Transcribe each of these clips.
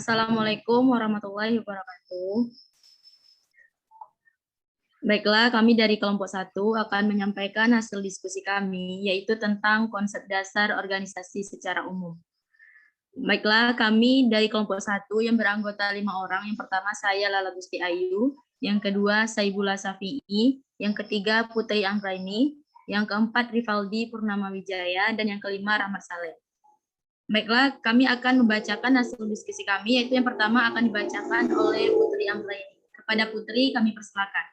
Assalamualaikum warahmatullahi wabarakatuh. Baiklah, kami dari kelompok 1 akan menyampaikan hasil diskusi kami, yaitu tentang konsep dasar organisasi secara umum. Baiklah, kami dari kelompok 1 yang beranggota 5 orang. Yang pertama saya Lala Gusti Ayu, yang kedua Saibullah Safi'i, yang ketiga Putri Anggraini, yang keempat Rivaldi Purnama Wijaya, dan yang kelima Rahmat Saleh. Baiklah, kami akan membacakan hasil diskusi kami, yaitu yang pertama akan dibacakan oleh Putri Anggraini. Kepada Putri, kami persilakan.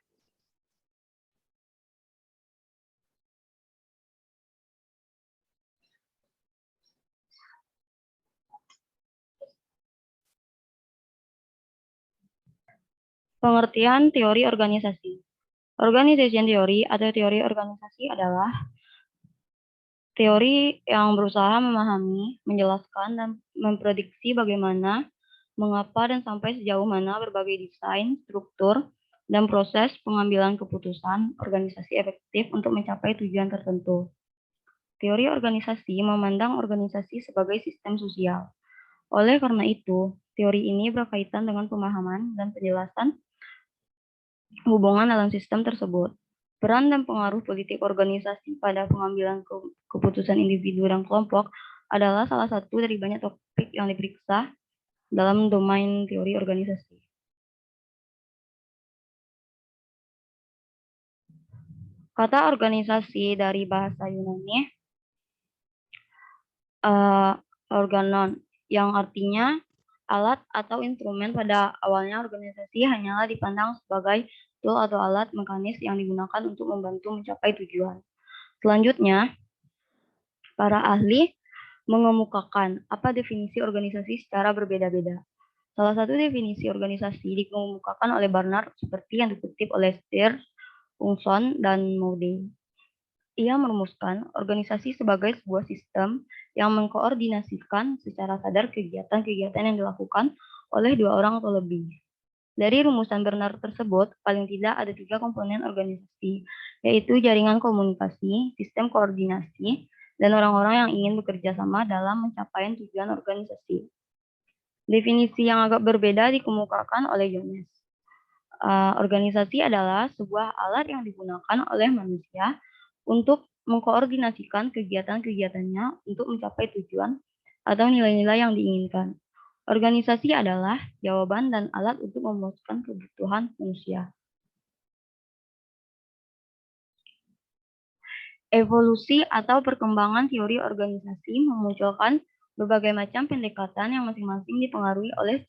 Pengertian teori organisasi. Organization theory atau teori organisasi adalah teori yang berusaha memahami, menjelaskan, dan memprediksi bagaimana, mengapa, dan sampai sejauh mana berbagai desain, struktur, dan proses pengambilan keputusan organisasi efektif untuk mencapai tujuan tertentu. Teori organisasi memandang organisasi sebagai sistem sosial. Oleh karena itu, teori ini berkaitan dengan pemahaman dan penjelasan hubungan dalam sistem tersebut. Peran dan pengaruh politik organisasi pada pengambilan keputusan individu dan kelompok adalah salah satu dari banyak topik yang diperiksa dalam domain teori organisasi. Kata organisasi dari bahasa Yunani organon, yang artinya alat atau instrumen. Pada awalnya organisasi hanyalah dipandang sebagai tool atau alat mekanis yang digunakan untuk membantu mencapai tujuan. Selanjutnya, para ahli mengemukakan apa definisi organisasi secara berbeda-beda. Salah satu definisi organisasi dikemukakan oleh Barnard seperti yang dikutip oleh Stiers, Ungson, dan Moody. Ia merumuskan organisasi sebagai sebuah sistem yang mengkoordinasikan secara sadar kegiatan-kegiatan yang dilakukan oleh dua orang atau lebih. Dari rumusan Barnard tersebut, paling tidak ada 3 komponen organisasi, yaitu jaringan komunikasi, sistem koordinasi, dan orang-orang yang ingin bekerja sama dalam mencapai tujuan organisasi. Definisi yang agak berbeda dikemukakan oleh Jones. Organisasi adalah sebuah alat yang digunakan oleh manusia untuk mengkoordinasikan kegiatan-kegiatannya untuk mencapai tujuan atau nilai-nilai yang diinginkan. Organisasi adalah jawaban dan alat untuk memuaskan kebutuhan manusia. Evolusi atau perkembangan teori organisasi memunculkan berbagai macam pendekatan yang masing-masing dipengaruhi oleh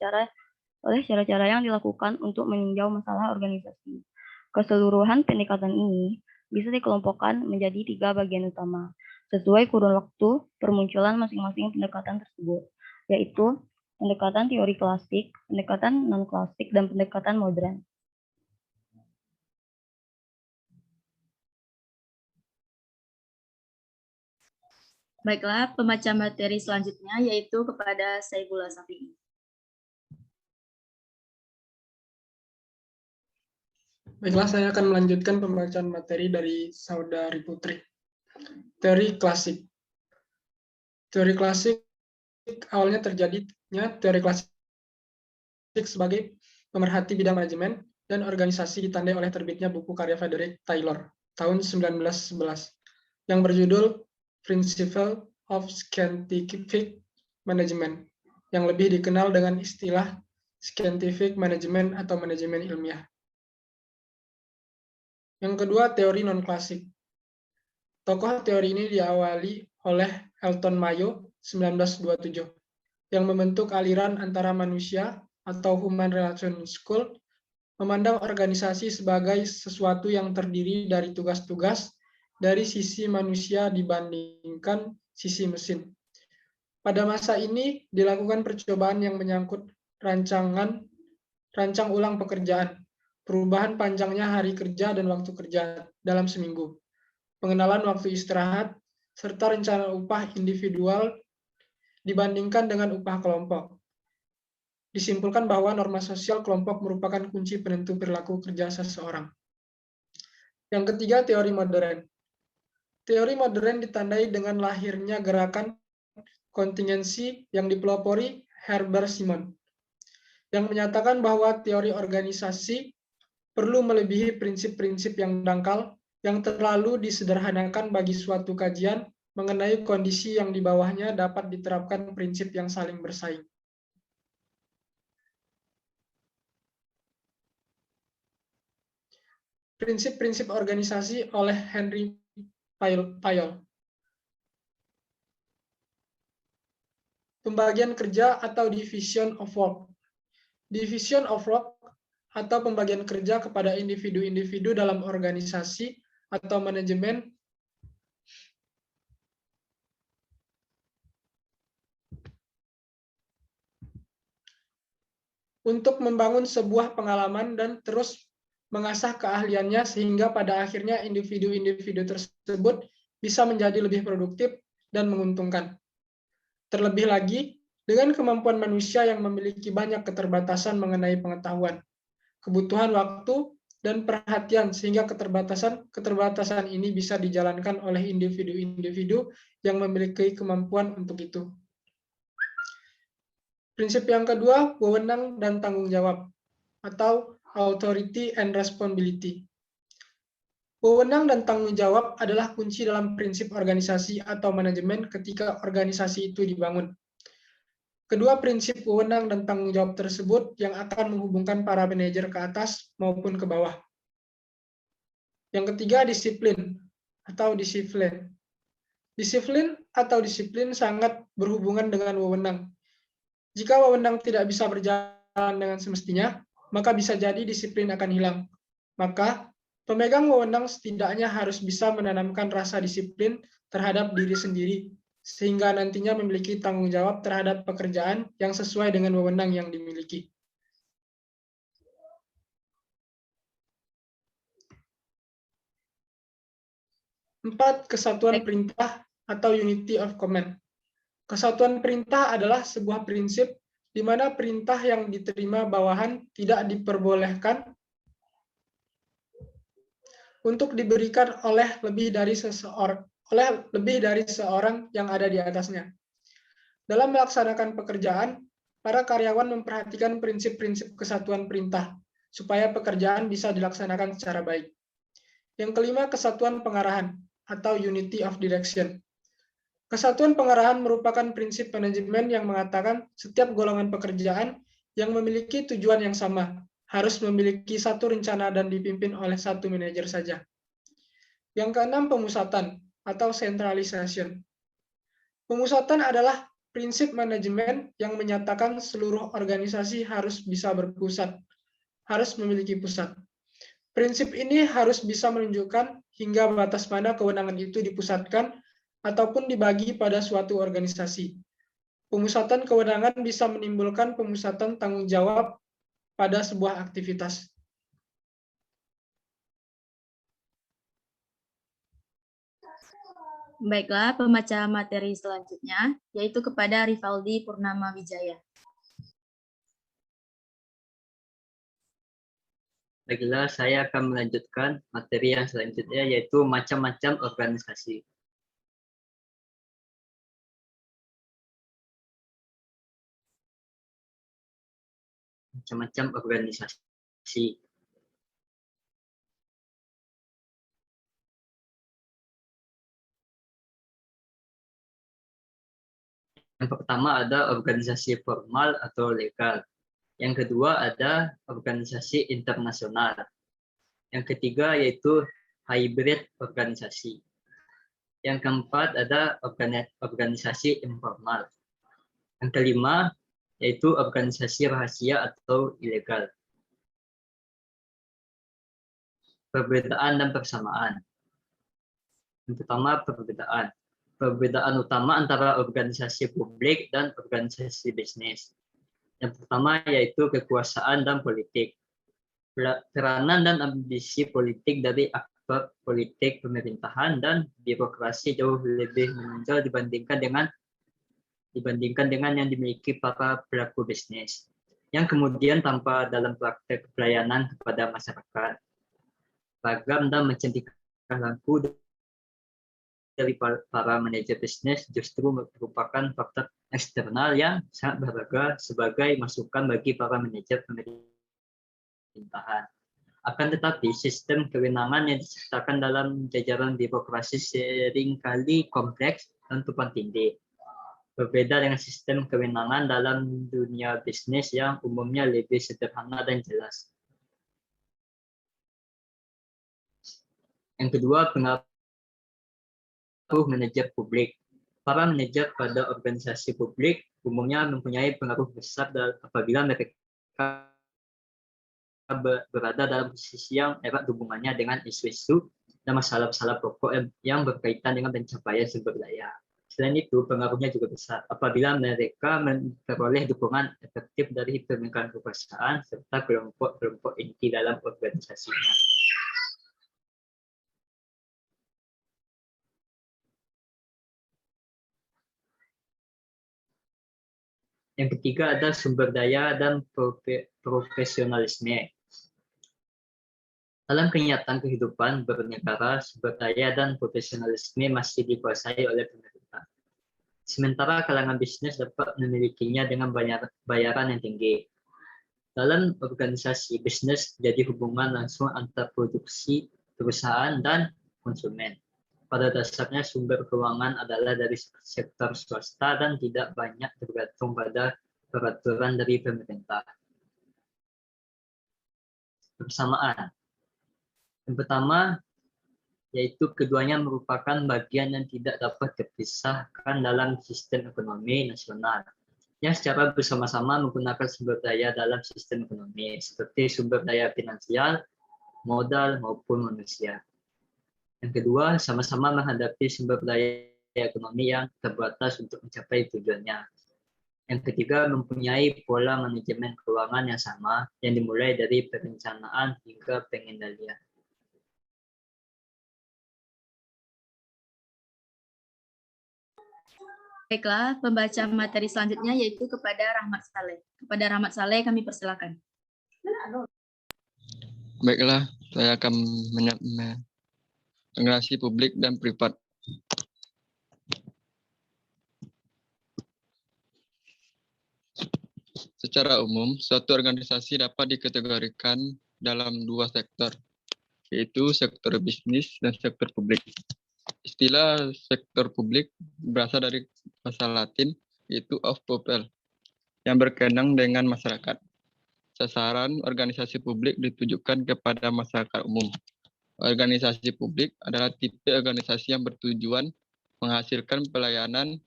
cara-cara yang dilakukan untuk meninjau masalah organisasi. Keseluruhan pendekatan ini bisa dikelompokkan menjadi 3 bagian utama, sesuai kurun waktu permunculan masing-masing pendekatan tersebut, yaitu pendekatan teori klasik, pendekatan non-klasik, dan pendekatan modern. Baiklah, pembaca materi selanjutnya yaitu kepada Saibullah Safi'i. Baiklah, saya akan melanjutkan pembacaan materi dari Saudari Putri. Teori klasik. Teori klasik awalnya terjadinya teori klasik sebagai pemerhati bidang manajemen dan organisasi ditandai oleh terbitnya buku karya Frederick Taylor tahun 1911 yang berjudul Principle of Scientific Management, yang lebih dikenal dengan istilah scientific management atau manajemen ilmiah. Yang kedua, teori non-klasik. Tokoh teori ini diawali oleh Elton Mayo 1927 yang membentuk aliran antara manusia atau Human Relations School, memandang organisasi sebagai sesuatu yang terdiri dari tugas-tugas dari sisi manusia dibandingkan sisi mesin. Pada masa ini dilakukan percobaan yang menyangkut rancang ulang pekerjaan, perubahan panjangnya hari kerja dan waktu kerja dalam seminggu, pengenalan waktu istirahat, serta rencana upah individual dibandingkan dengan upah kelompok. Disimpulkan bahwa norma sosial kelompok merupakan kunci penentu perilaku kerja seseorang. Yang ketiga, teori modern. Teori modern ditandai dengan lahirnya gerakan kontingensi yang dipelopori Herbert Simon yang menyatakan bahwa teori organisasi perlu melebihi prinsip-prinsip yang dangkal yang terlalu disederhanakan bagi suatu kajian mengenai kondisi yang di bawahnya dapat diterapkan prinsip yang saling bersaing. Prinsip-prinsip organisasi oleh Henry Payol. Pembagian kerja atau division of work. Division of work atau pembagian kerja kepada individu-individu dalam organisasi atau manajemen untuk membangun sebuah pengalaman dan terus mengasah keahliannya sehingga pada akhirnya individu-individu tersebut bisa menjadi lebih produktif dan menguntungkan. Terlebih lagi, dengan kemampuan manusia yang memiliki banyak keterbatasan mengenai pengetahuan, kebutuhan waktu, dan perhatian sehingga keterbatasan ini bisa dijalankan oleh individu-individu yang memiliki kemampuan untuk itu. Prinsip yang kedua, wewenang dan tanggung jawab, atau authority and responsibility. Wewenang dan tanggung jawab adalah kunci dalam prinsip organisasi atau manajemen ketika organisasi itu dibangun. Kedua prinsip wewenang dan tanggung jawab tersebut yang akan menghubungkan para manajer ke atas maupun ke bawah. Yang ketiga, disiplin atau disiplin. Disiplin atau disiplin sangat berhubungan dengan wewenang. Jika wewenang tidak bisa berjalan dengan semestinya, maka bisa jadi disiplin akan hilang. Maka, pemegang wewenang setidaknya harus bisa menanamkan rasa disiplin terhadap diri sendiri, sehingga nantinya memiliki tanggung jawab terhadap pekerjaan yang sesuai dengan wewenang yang dimiliki. Empat, kesatuan perintah atau unity of command. Kesatuan perintah adalah sebuah prinsip di mana perintah yang diterima bawahan tidak diperbolehkan untuk diberikan oleh lebih dari seorang yang ada di atasnya. Dalam melaksanakan pekerjaan, para karyawan memperhatikan prinsip-prinsip kesatuan perintah supaya pekerjaan bisa dilaksanakan secara baik. Yang kelima, kesatuan pengarahan atau unity of direction. Kesatuan pengarahan merupakan prinsip manajemen yang mengatakan setiap golongan pekerjaan yang memiliki tujuan yang sama harus memiliki satu rencana dan dipimpin oleh satu manajer saja. Yang keenam, pemusatan atau centralization. Pemusatan adalah prinsip manajemen yang menyatakan seluruh organisasi harus bisa berpusat, harus memiliki pusat. Prinsip ini harus bisa menunjukkan hingga batas mana kewenangan itu dipusatkan ataupun dibagi pada suatu organisasi. Pemusatan kewenangan bisa menimbulkan pemusatan tanggung jawab pada sebuah aktivitas. Baiklah, pembaca materi selanjutnya, yaitu kepada Rivaldi Purnama Wijaya. Baiklah, saya akan melanjutkan materi yang selanjutnya, yaitu macam-macam organisasi. Macam-macam organisasi. Yang pertama ada organisasi formal atau legal. Yang kedua ada organisasi internasional. Yang ketiga yaitu hybrid organisasi. Yang keempat ada organisasi informal. Yang kelima yaitu organisasi rahasia atau ilegal. Perbedaan dan persamaan. Yang pertama, perbedaan. Perbedaan utama antara organisasi publik dan organisasi bisnis. Yang pertama yaitu kekuasaan dan politik. Peranan dan ambisi politik dari aktor politik pemerintahan dan birokrasi jauh lebih menonjol dibandingkan dengan yang dimiliki para pelaku bisnis, yang kemudian tampak dalam praktek pelayanan kepada masyarakat. Ragam dan mencantikkan lampu dari para manajer bisnis justru merupakan faktor eksternal yang sangat berharga sebagai masukan bagi para manajer pemerintahan. Akan tetapi, sistem kewenangan yang diciptakan dalam jajaran birokrasi seringkali kompleks dan tumpang tindih. Berbeda dengan sistem kewenangan dalam dunia bisnis yang umumnya lebih sederhana dan jelas. Yang kedua, pengaruh manajer publik. Para manajer pada organisasi publik umumnya mempunyai pengaruh besar apabila mereka berada dalam posisi yang erat hubungannya dengan isu-isu dan masalah-masalah pokok yang berkaitan dengan pencapaian sumber daya. Selain itu, pengaruhnya juga besar apabila mereka memperoleh dukungan efektif dari pemegang kekuasaan serta kelompok-kelompok inti dalam organisasinya. Yang ketiga ada sumber daya dan profesionalisme. Dalam kenyataan kehidupan bernegara, sumber daya dan profesionalisme masih dikuasai oleh pemerintah. Sementara kalangan bisnis dapat memilikinya dengan bayaran yang tinggi. Dalam organisasi bisnis jadi hubungan langsung antar produksi, perusahaan, dan konsumen. Pada dasarnya sumber keuangan adalah dari sektor swasta dan tidak banyak tergantung pada peraturan dari pemerintah. Persamaan. Yang pertama, yaitu keduanya merupakan bagian yang tidak dapat dipisahkan dalam sistem ekonomi nasional, yang secara bersama-sama menggunakan sumber daya dalam sistem ekonomi, seperti sumber daya finansial, modal, maupun manusia. Yang kedua, sama-sama menghadapi sumber daya ekonomi yang terbatas untuk mencapai tujuannya. Yang ketiga, mempunyai pola manajemen keuangan yang sama, yang dimulai dari perencanaan hingga pengendalian. Baiklah, pembaca materi selanjutnya yaitu kepada Rahmat Saleh. Kepada Rahmat Saleh kami persilakan. Baiklah, saya akan organisasi publik dan privat. Secara umum, suatu organisasi dapat dikategorikan dalam dua sektor, yaitu sektor bisnis dan sektor publik. Istilah sektor publik berasal dari bahasa Latin, yaitu of people, yang berkenaan dengan masyarakat. Sasaran organisasi publik ditujukan kepada masyarakat umum. Organisasi publik adalah tipe organisasi yang bertujuan menghasilkan pelayanan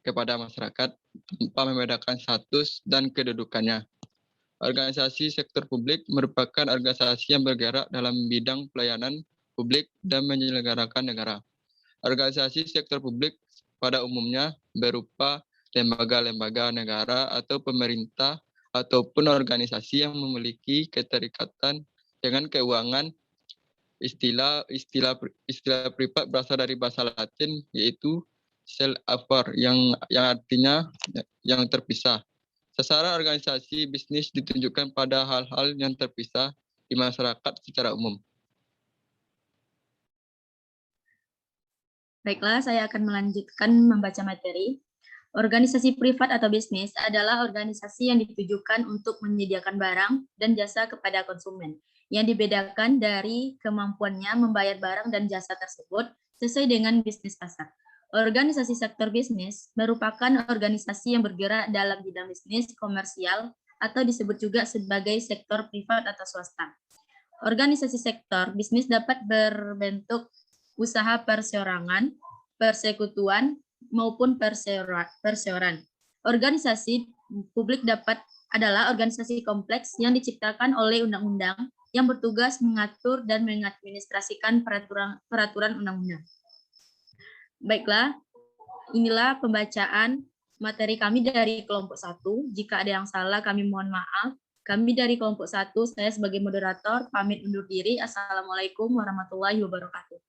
kepada masyarakat tanpa membedakan status dan kedudukannya. Organisasi sektor publik merupakan organisasi yang bergerak dalam bidang pelayanan publik dan menyelenggarakan negara. Organisasi sektor publik pada umumnya berupa lembaga-lembaga negara atau pemerintah ataupun organisasi yang memiliki keterikatan dengan keuangan. Istilah privat berasal dari bahasa Latin, yaitu self-aware, yang artinya yang terpisah. Sasaran organisasi bisnis ditunjukkan pada hal-hal yang terpisah di masyarakat secara umum. Baiklah, saya akan melanjutkan membaca materi. Organisasi privat atau bisnis adalah organisasi yang ditujukan untuk menyediakan barang dan jasa kepada konsumen, yang dibedakan dari kemampuannya membayar barang dan jasa tersebut sesuai dengan bisnis pasar. Organisasi sektor bisnis merupakan organisasi yang bergerak dalam bidang bisnis komersial atau disebut juga sebagai sektor privat atau swasta. Organisasi sektor bisnis dapat berbentuk usaha perseorangan, persekutuan, maupun perseoran. Organisasi publik adalah organisasi kompleks yang diciptakan oleh undang-undang yang bertugas mengatur dan mengadministrasikan peraturan undang-undang. Baiklah, inilah pembacaan materi kami dari kelompok 1. Jika ada yang salah, kami mohon maaf. Kami dari kelompok 1, saya sebagai moderator, pamit undur diri. Assalamualaikum warahmatullahi wabarakatuh.